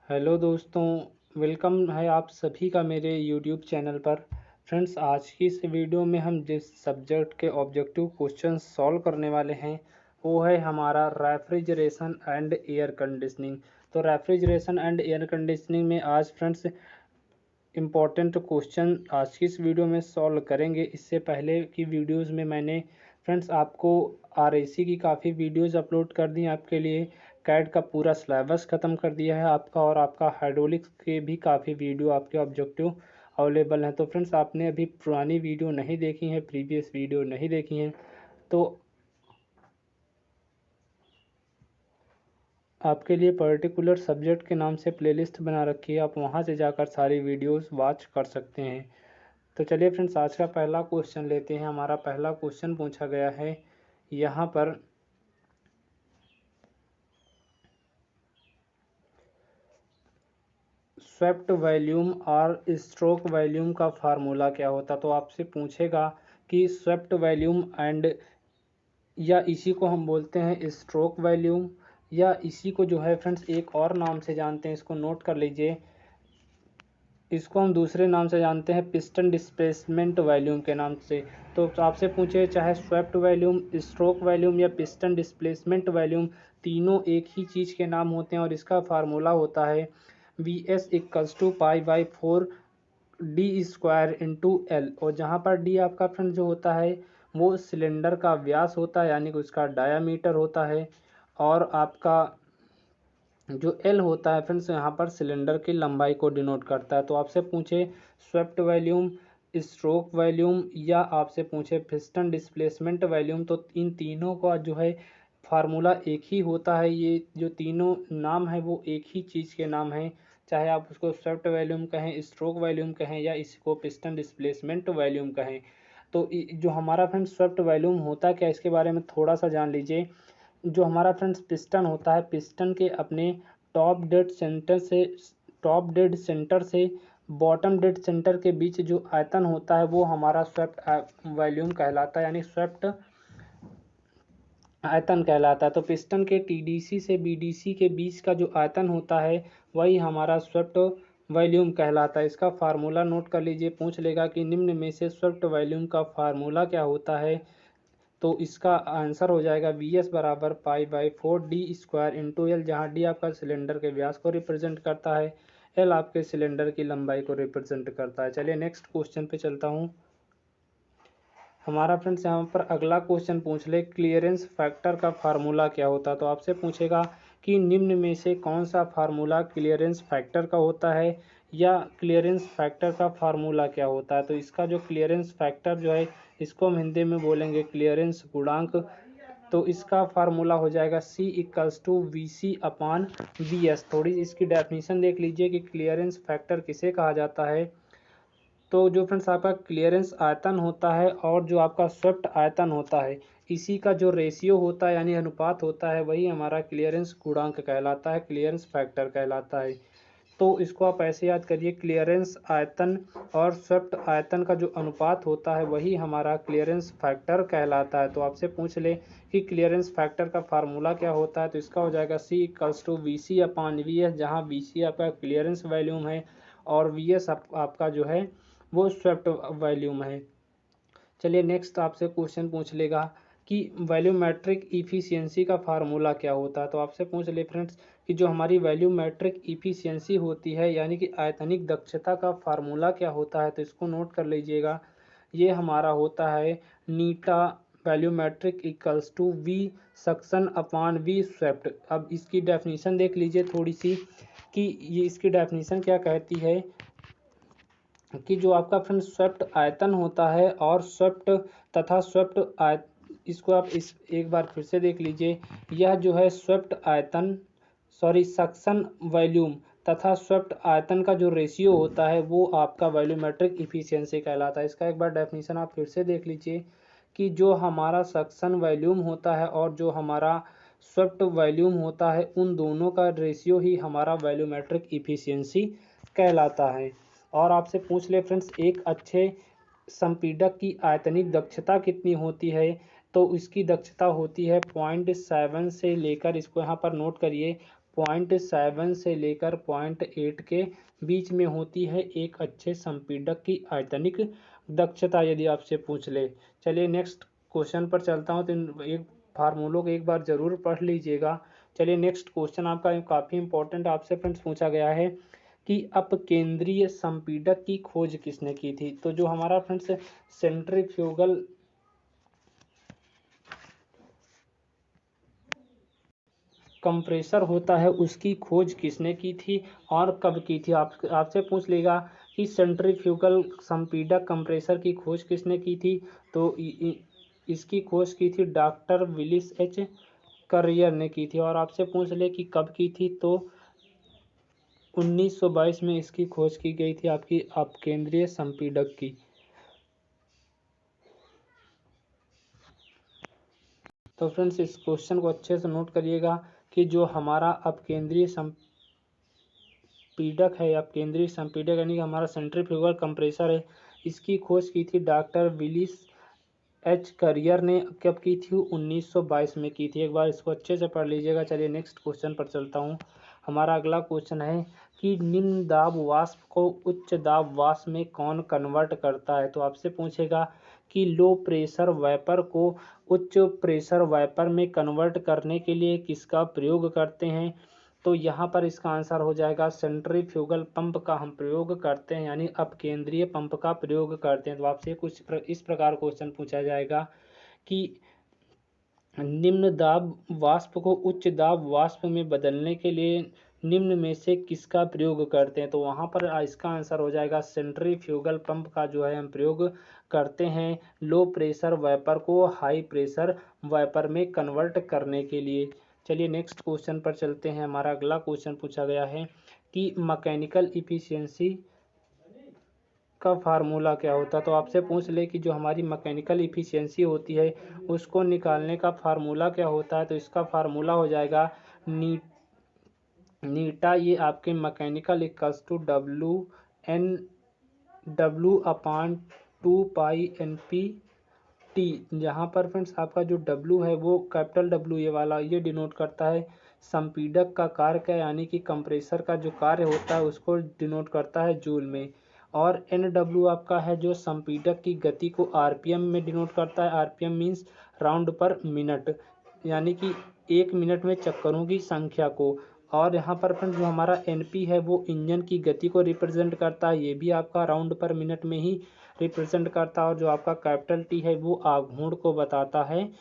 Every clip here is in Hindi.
हेलो दोस्तों, वेलकम है आप सभी का मेरे यूट्यूब चैनल पर। फ्रेंड्स, आज की इस वीडियो में हम जिस सब्जेक्ट के ऑब्जेक्टिव क्वेश्चन सॉल्व करने वाले हैं वो है हमारा रेफ्रिजरेशन एंड एयर कंडीशनिंग। तो रेफ्रिजरेशन एंड एयर कंडीशनिंग में आज फ्रेंड्स इम्पॉर्टेंट क्वेश्चन आज की इस वीडियो में सॉल्व करेंगे। इससे पहले की वीडियोज़ में मैंने फ्रेंड्स आपको RAC की काफ़ी वीडियोज़ अपलोड कर दी आपके लिए। कैट का पूरा सिलेबस ख़त्म कर दिया है आपका, और आपका हाइड्रोलिक्स के भी काफ़ी वीडियो आपके ऑब्जेक्टिव अवेलेबल हैं। तो फ्रेंड्स, आपने अभी पुरानी वीडियो नहीं देखी हैं, प्रीवियस वीडियो नहीं देखी हैं, तो आपके लिए पर्टिकुलर सब्जेक्ट के नाम से प्लेलिस्ट बना रखी है, आप वहां से जाकर सारी वीडियोस वॉच कर सकते हैं। तो चलिए फ्रेंड्स, आज का पहला क्वेश्चन लेते हैं। हमारा पहला क्वेश्चन पूछा गया है यहाँ पर, स्वेप्ट वॉल्यूम और स्ट्रोक वॉल्यूम का फार्मूला क्या होता। तो आपसे पूछेगा कि स्वेप्ट वॉल्यूम एंड, या इसी को हम बोलते हैं स्ट्रोक वॉल्यूम, या इसी को जो है फ्रेंड्स एक और नाम से जानते हैं, इसको नोट कर लीजिए। इसको हम दूसरे नाम से जानते हैं पिस्टन डिस्प्लेसमेंट वॉल्यूम के नाम से। तो आपसे पूछे चाहे स्वेप्ट वॉल्यूम, स्ट्रोक वॉल्यूम या पिस्टन डिस्प्लेसमेंट वॉल्यूम, तीनों एक ही चीज़ के नाम होते हैं और इसका फार्मूला होता है VS equals to π/4 d² × L। और जहाँ पर d आपका फ्रेंड जो होता है वो सिलेंडर का व्यास होता है, यानी कि उसका डायामीटर होता है, और आपका जो एल होता है फ्रेंड्स यहाँ पर सिलेंडर की लंबाई को डिनोट करता है। तो आपसे पूछे स्वेप्ट वॉल्यूम, स्ट्रोक वॉल्यूम, या आपसे पूछे पिस्टन डिस्प्लेसमेंट वॉल्यूम, तो इन तीनों का जो है फार्मूला एक ही होता है। ये जो तीनों नाम है वो एक ही चीज़ के नाम हैं, चाहे आप उसको स्वेप्ट वॉल्यूम कहें, स्ट्रोक वॉल्यूम कहें, या इसको पिस्टन डिस्प्लेसमेंट वॉल्यूम कहें। तो जो हमारा फ्रेंड्स स्वेप्ट वॉल्यूम होता क्या, इसके बारे में थोड़ा सा जान लीजिए। जो हमारा फ्रेंड्स पिस्टन होता है, पिस्टन के अपने टॉप डेड सेंटर से बॉटम डेड सेंटर के बीच जो आयतन होता है वो हमारा स्वेप्ट वॉल्यूम कहलाता है, यानी स्वेप्ट आयतन कहलाता है। तो पिस्टन के TDC से BDC के बीच का जो आयतन होता है वही हमारा स्वेप्ट वॉल्यूम कहलाता है। इसका फार्मूला नोट कर लीजिए। पूछ लेगा कि निम्न में से स्वेप्ट वॉल्यूम का फार्मूला क्या होता है, तो इसका आंसर हो जाएगा VS बराबर π/4 d² × L, जहाँ d आपका सिलेंडर के व्यास को रिप्रेजेंट करता है, L आपके सिलेंडर की लंबाई को रिप्रेजेंट करता है। चलिए नेक्स्ट क्वेश्चन पे चलता हूँ। हमारा फ्रेंड्स यहाँ पर अगला क्वेश्चन पूछ ले, क्लियरेंस फैक्टर का फार्मूला क्या होता है। तो आपसे पूछेगा कि निम्न में से कौन सा फार्मूला क्लियरेंस फैक्टर का होता है, या क्लियरेंस फैक्टर का फार्मूला क्या होता है। तो इसका जो क्लियरेंस फैक्टर जो है इसको हम हिंदी में बोलेंगे क्लियरेंस गुणांक। तो इसका फार्मूला हो जाएगा C = VC/VS। थोड़ी इसकी डेफिनेशन देख लीजिए कि क्लियरेंस फैक्टर किसे कहा जाता है। तो जो फ्रेंड्स आपका क्लियरेंस आयतन होता है और जो आपका स्वेप्ट आयतन होता है, इसी का जो रेशियो होता है यानी अनुपात होता है, वही हमारा क्लियरेंस गुणांक कहलाता है, क्लियरेंस फैक्टर कहलाता है। तो इसको आप ऐसे याद करिए, क्लियरेंस आयतन और स्वेप्ट आयतन का जो अनुपात होता है वही हमारा क्लियरेंस फैक्टर कहलाता है। तो आपसे पूछ ले कि क्लियरेंस फैक्टर का फार्मूला क्या होता है, तो इसका हो जाएगा C = VC/VS, जहाँ VC आपका क्लियरेंस वॉल्यूम है और VS आपका जो है वो स्वेप्ट वॉल्यूम है। चलिए नेक्स्ट आपसे क्वेश्चन पूछ लेगा कि वॉल्यूमेट्रिक इफ़िशियंसी का फार्मूला क्या होता है। तो आपसे पूछ ले फ्रेंड्स कि जो हमारी वॉल्यूमेट्रिक इफ़िशियंसी होती है यानी कि आयतनिक दक्षता का फार्मूला क्या होता है। तो इसको नोट कर लीजिएगा। ये हमारा होता है नीटा वॉल्यूमेट्रिक इक्वल्स टू V सक्शन/V स्वेप्ट। अब इसकी डेफिनेशन देख लीजिए थोड़ी सी, कि ये इसकी डेफिनेशन क्या कहती है कि जो आपका फ्रेंड स्वेप्ट आयतन होता है और स्वेप्ट तथा स्वेप्ट इसको आप इस एक बार फिर से देख लीजिए। यह जो है स्वेप्ट आयतन, सक्शन वॉल्यूम तथा स्वेप्ट आयतन का जो रेशियो होता है वो आपका वॉल्यूमेट्रिक इफिशियंसी कहलाता है। इसका एक बार डेफिनेशन आप फिर से देख लीजिए कि जो हमारा सक्शन वॉल्यूम होता है और जो हमारा स्वेप्ट वॉल्यूम होता है, उन दोनों का रेशियो ही हमारा वॉल्यूमेट्रिक इफिशियंसी कहलाता है। और आपसे पूछ ले फ्रेंड्स, एक अच्छे संपीडक की आयतनिक दक्षता कितनी होती है। तो इसकी दक्षता होती है 0.7 से लेकर, इसको यहाँ पर नोट करिए, 0.7 से लेकर 0.8 के बीच में होती है एक अच्छे संपीड़क की आयतनिक दक्षता, यदि आपसे पूछ ले। चलिए नेक्स्ट क्वेश्चन पर चलता हूँ, तो एक फार्मूलों को एक बार जरूर पढ़ लीजिएगा। चलिए नेक्स्ट क्वेश्चन आपका काफ़ी इंपॉर्टेंट आपसे फ्रेंड्स पूछा गया है कि अपकेंद्रीय संपीड़क की खोज किसने की थी। तो जो हमारा फ्रेंड्स सेंट्रीफ्यूगल कंप्रेसर होता है उसकी खोज किसने की थी और कब की थी। आपसे पूछ लेगा कि सेंट्रीफ्यूगल संपीड़क कंप्रेसर की खोज किसने की थी। तो इसकी खोज की थी डॉक्टर विलिस एच कर्रियर ने की थी। और आपसे पूछ ले कि कब की थी, तो 1922 में इसकी खोज की गई थी आपकी अपकेंद्रीय संपीड़क की। तो फ्रेंड्स इस क्वेश्चन को अच्छे से नोट करिएगा कि जो हमारा अपकेंद्रीय संपीड़क है, अपकेंद्रीय संपीड़क यानी कि हमारा सेंट्रीफ्यूगल कंप्रेसर है, इसकी खोज की थी डॉक्टर विलिस एच कर्रियर ने। कब की थी? 1922 में की थी। एक बार इसको अच्छे से पढ़ लीजिएगा। चलिए नेक्स्ट क्वेश्चन पर चलता हूँ। हमारा अगला क्वेश्चन है कि निम्न दाब वाष्प को उच्च दाब वाष्प में कौन कन्वर्ट करता है। तो आपसे पूछेगा कि लो प्रेशर वेपर को उच्च प्रेशर वेपर में कन्वर्ट करने के लिए किसका प्रयोग करते हैं। तो यहाँ पर इसका आंसर हो जाएगा सेंट्रीफ्यूगल पंप का हम प्रयोग करते हैं, यानी अपकेंद्रीय पंप का प्रयोग करते हैं। तो आपसे कुछ इस प्रकार क्वेश्चन पूछा जाएगा कि निम्न दाब वाष्प को उच्च दाब वाष्प में बदलने के लिए निम्न में से किसका प्रयोग करते हैं। तो वहाँ पर इसका आंसर हो जाएगा सेंट्रीफ्यूगल पंप का जो है हम प्रयोग करते हैं लो प्रेशर वेपर को हाई प्रेशर वेपर में कन्वर्ट करने के लिए। चलिए नेक्स्ट क्वेश्चन पर चलते हैं। हमारा अगला क्वेश्चन पूछा गया है कि मैकेनिकल इफिशियंसी का फार्मूला क्या होता है। तो आपसे पूछ ले कि जो हमारी मैकेनिकल इफिशियंसी होती है उसको निकालने का फार्मूला क्या होता है। तो इसका फार्मूला हो जाएगा नीटा, ये आपके mechanical equals to W/2π/NP T, जहाँ पर फ्रेंड्स आपका जो W है वो कैपिटल W ये वाला ये डिनोट करता है संपीड़क का कार्य का, यानी कि कंप्रेसर का जो कार्य होता है उसको डिनोट करता है जूल में। और NW आपका है जो संपीड़क की गति को RPM में डिनोट करता है। RPM मीन्स राउंड पर मिनट, यानी कि एक मिनट में चक्करों की संख्या को। और यहाँ पर फ्रेंड्स जो हमारा NP है वो इंजन की गति को रिप्रेजेंट करता है, ये भी आपका राउंड पर मिनट में ही रिप्रेजेंट करता है। और जो आपका कैपिटल T है वो आघूर्ण को बताता है।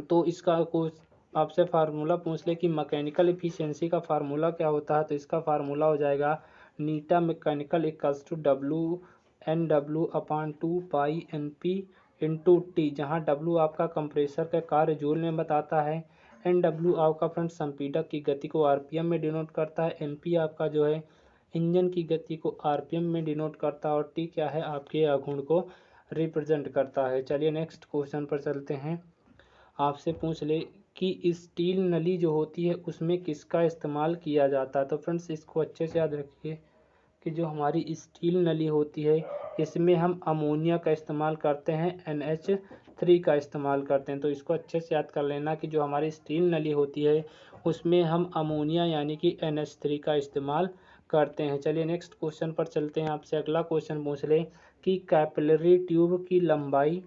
तो इसका कुछ आपसे फार्मूला पूछ ले कि मैकेनिकल इफिशियंसी का फार्मूला क्या होता है। तो इसका फार्मूला हो जाएगा नीटा मैकेनिकल इक्वल्स टू WNW/2π/NP/T, जहाँ W आपका कंप्रेसर का कार्य जूल में बताता है, NW आपका फ्रंट संपीड़क की गति को RPM में डिनोट करता है, NP आपका जो है इंजन की गति को RPM में डिनोट करता है, और T क्या है आपके आघूर्ण को रिप्रेजेंट करता है। चलिए नेक्स्ट क्वेश्चन पर चलते हैं। आपसे पूछ ले कि स्टील नली जो होती है उसमें किसका इस्तेमाल किया जाता है। तो फ्रेंड्स इसको अच्छे से याद रखिए कि जो हमारी स्टील नली होती है इसमें हम अमोनिया का इस्तेमाल करते हैं, NH3 का इस्तेमाल करते हैं। तो इसको अच्छे से याद कर लेना कि जो हमारी स्टील नली होती है उसमें हम अमोनिया यानी कि NH3 का इस्तेमाल करते हैं। चलिए नेक्स्ट क्वेश्चन पर चलते हैं। आपसे अगला क्वेश्चन पूछ ले कि कैपिलरी ट्यूब की लंबाई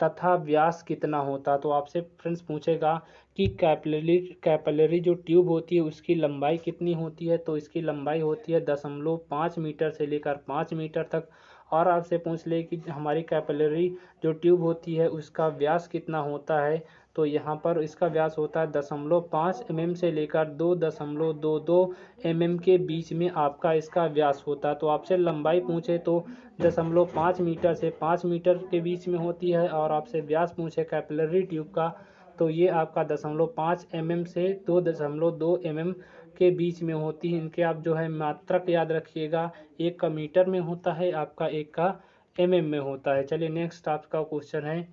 तथा व्यास कितना होता। तो आपसे फ्रेंड्स पूछेगा कि कैपिलरी जो ट्यूब होती है उसकी लंबाई कितनी होती है। तो इसकी लंबाई होती है 0.5 मीटर से लेकर 5 मीटर तक। और आपसे पूछ ले कि हमारी कैपिलरी जो ट्यूब होती है उसका व्यास कितना होता है। तो यहाँ पर इसका व्यास होता है 0.5 mm से लेकर 2.22 mm के बीच में आपका इसका व्यास होता है। तो आपसे लंबाई पूछे तो 0.5 मीटर से 5 मीटर के बीच में होती है, और आपसे व्यास पूछे कैपिलरी ट्यूब का तो ये आपका 0.5 mm से 2.2 mm के बीच में होती है। इनके आप जो है मात्रक याद रखिएगा, एक का मीटर में होता है, आपका एक का mm में होता है। चलिए नेक्स्ट आपका क्वेश्चन है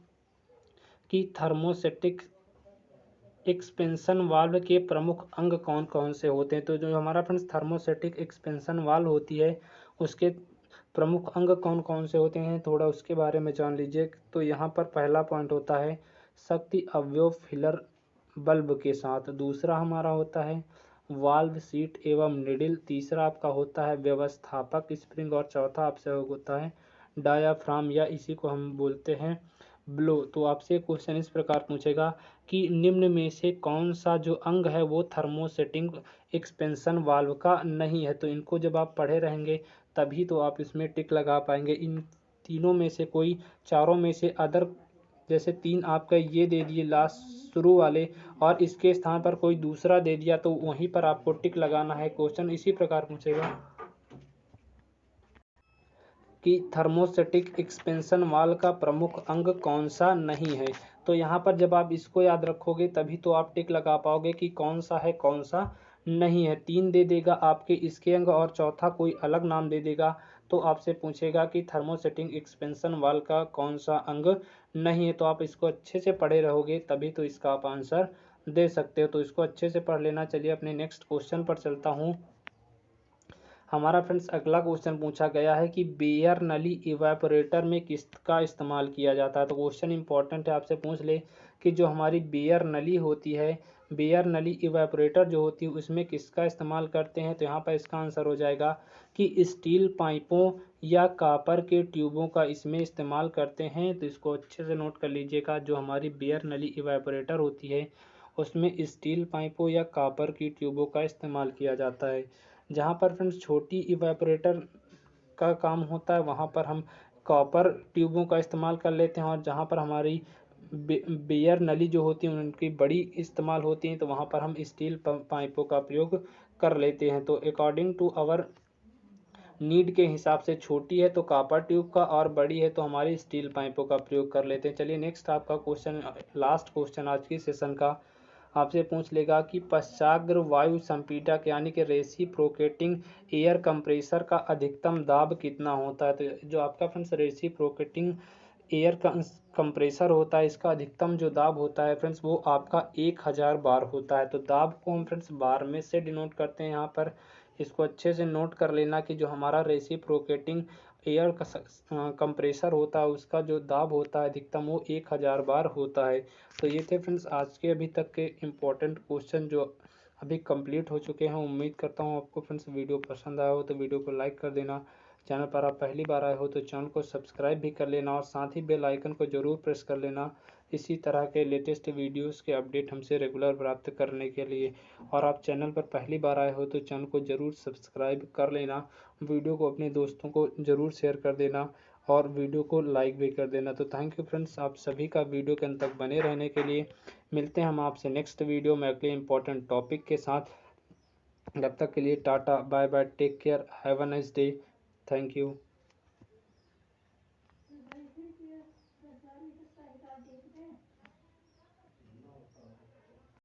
कि थर्मोस्टेटिक एक्सपेंशन वाल्व के प्रमुख अंग कौन कौन से होते हैं। तो जो हमारा फ्रेंड्स थर्मोस्टेटिक एक्सपेंशन वाल्व होती है उसके प्रमुख अंग कौन कौन से होते हैं, थोड़ा उसके बारे में जान लीजिए। तो यहाँ पर पहला पॉइंट होता है शक्ति अवयव फिलर बल्ब के साथ। दूसरा हमारा होता है वाल्व, सीट एवं निडिल। तीसरा आपका होता है व्यवस्थापक स्प्रिंग और चौथा आपसे होता है डायाफ्राम या इसी को हम बोलते हैं ब्लो। तो आपसे क्वेश्चन इस प्रकार पूछेगा कि निम्न में से कौन सा जो अंग है वो थर्मोसेटिंग एक्सपेंशन वाल्व का नहीं है। तो इनको जब आप पढ़े रहेंगे तभी तो आप इसमें टिक लगा पाएंगे। इन तीनों में से कोई, चारों में से अदर, जैसे तीन आपका ये दे दिए लास्ट शुरू वाले और इसके स्थान पर कोई दूसरा दे दिया तो वहीं पर आपको टिक लगाना है। क्वेश्चन इसी प्रकार पूछेगा कि थर्मोस्टेटिक एक्सपेंशन वाल्व का प्रमुख अंग कौन सा नहीं है। तो यहाँ पर जब आप इसको याद रखोगे तभी तो आप टिक लगा पाओगे कि कौन सा है कौन सा नहीं है। तीन दे देगा आपके इसके अंग और चौथा कोई अलग नाम दे देगा तो आपसे पूछेगा कि थर्मोस्टेटिक एक्सपेंशन वाल्व का कौन सा अंग नहीं है। तो आप इसको अच्छे से पढ़े रहोगे तभी तो इसका आप आंसर दे सकते हो। तो इसको अच्छे से पढ़ लेना। चलिए अपने नेक्स्ट क्वेश्चन पर चलता हूँ। हमारा फ्रेंड्स अगला क्वेश्चन पूछा गया है कि बेयर नली इवेपोरेटर में किसका इस्तेमाल किया जाता है। तो क्वेश्चन इंपॉर्टेंट है, आपसे पूछ ले कि जो हमारी बेयर नली होती है, बेयर नली इवेपोरेटर जो होती है उसमें किसका इस्तेमाल करते हैं। तो यहाँ पर इसका आंसर हो जाएगा कि स्टील पाइपों या कापर के ट्यूबों का इसमें इस्तेमाल करते हैं। तो इसको अच्छे से नोट कर लीजिएगा। जो हमारी बेयर नली इवेपोरेटर होती है उसमें स्टील पाइपों या कापर की ट्यूबों का इस्तेमाल किया जाता है। जहाँ पर फ्रेंड्स छोटी इवेपोरेटर का काम होता है वहाँ पर हम कॉपर ट्यूबों का इस्तेमाल कर लेते हैं और जहाँ पर हमारी बेयर नली जो होती है उनकी बड़ी इस्तेमाल होती हैं तो वहाँ पर हम स्टील पाइपों का प्रयोग कर लेते हैं। तो अकॉर्डिंग टू आवर नीड के हिसाब से छोटी है तो कॉपर ट्यूब का और बड़ी है तो हमारी स्टील पाइपों का प्रयोग कर लेते हैं। चलिए नेक्स्ट आपका क्वेश्चन, लास्ट क्वेश्चन आज की सेशन का, आपसे पूछ लेगा कि पश्चाग्र वायु संपीड़क यानी कि रेसिप्रोकेटिंग एयर कंप्रेसर का अधिकतम दाब कितना होता है। तो जो आपका फ्रेंड्स रेसिप्रोकेटिंग एयर कंप्रेसर होता है इसका अधिकतम जो दाब होता है फ्रेंड्स वो आपका 1000 बार होता है। तो दाब को हम फ्रेंड्स बार में से डिनोट करते हैं। यहाँ पर इसको अच्छे से नोट कर लेना कि जो हमारा रेसिप्रोकेटिंग एयर कंप्रेसर होता है उसका जो दाब होता है अधिकतम वो 1000 बार होता है। तो ये थे फ्रेंड्स आज के अभी तक के इम्पोर्टेंट क्वेश्चन जो अभी कंप्लीट हो चुके हैं। उम्मीद करता हूँ आपको फ्रेंड्स वीडियो पसंद आया हो तो वीडियो को लाइक कर देना। चैनल पर आप पहली बार आए हो तो चैनल को सब्सक्राइब भी कर लेना और साथ ही बेल आइकन को ज़रूर प्रेस कर लेना इसी तरह के लेटेस्ट वीडियोस के अपडेट हमसे रेगुलर प्राप्त करने के लिए। और आप चैनल पर पहली बार आए हो तो चैनल को ज़रूर सब्सक्राइब कर लेना, वीडियो को अपने दोस्तों को ज़रूर शेयर कर देना और वीडियो को लाइक भी कर देना। तो थैंक यू फ्रेंड्स आप सभी का वीडियो के अंत तक बने रहने के लिए। मिलते हैं हम आपसे नेक्स्ट वीडियो में अगले इंपॉर्टेंट टॉपिक के साथ। जब तक के लिए tata bye bye, take care, have a nice day, thank you.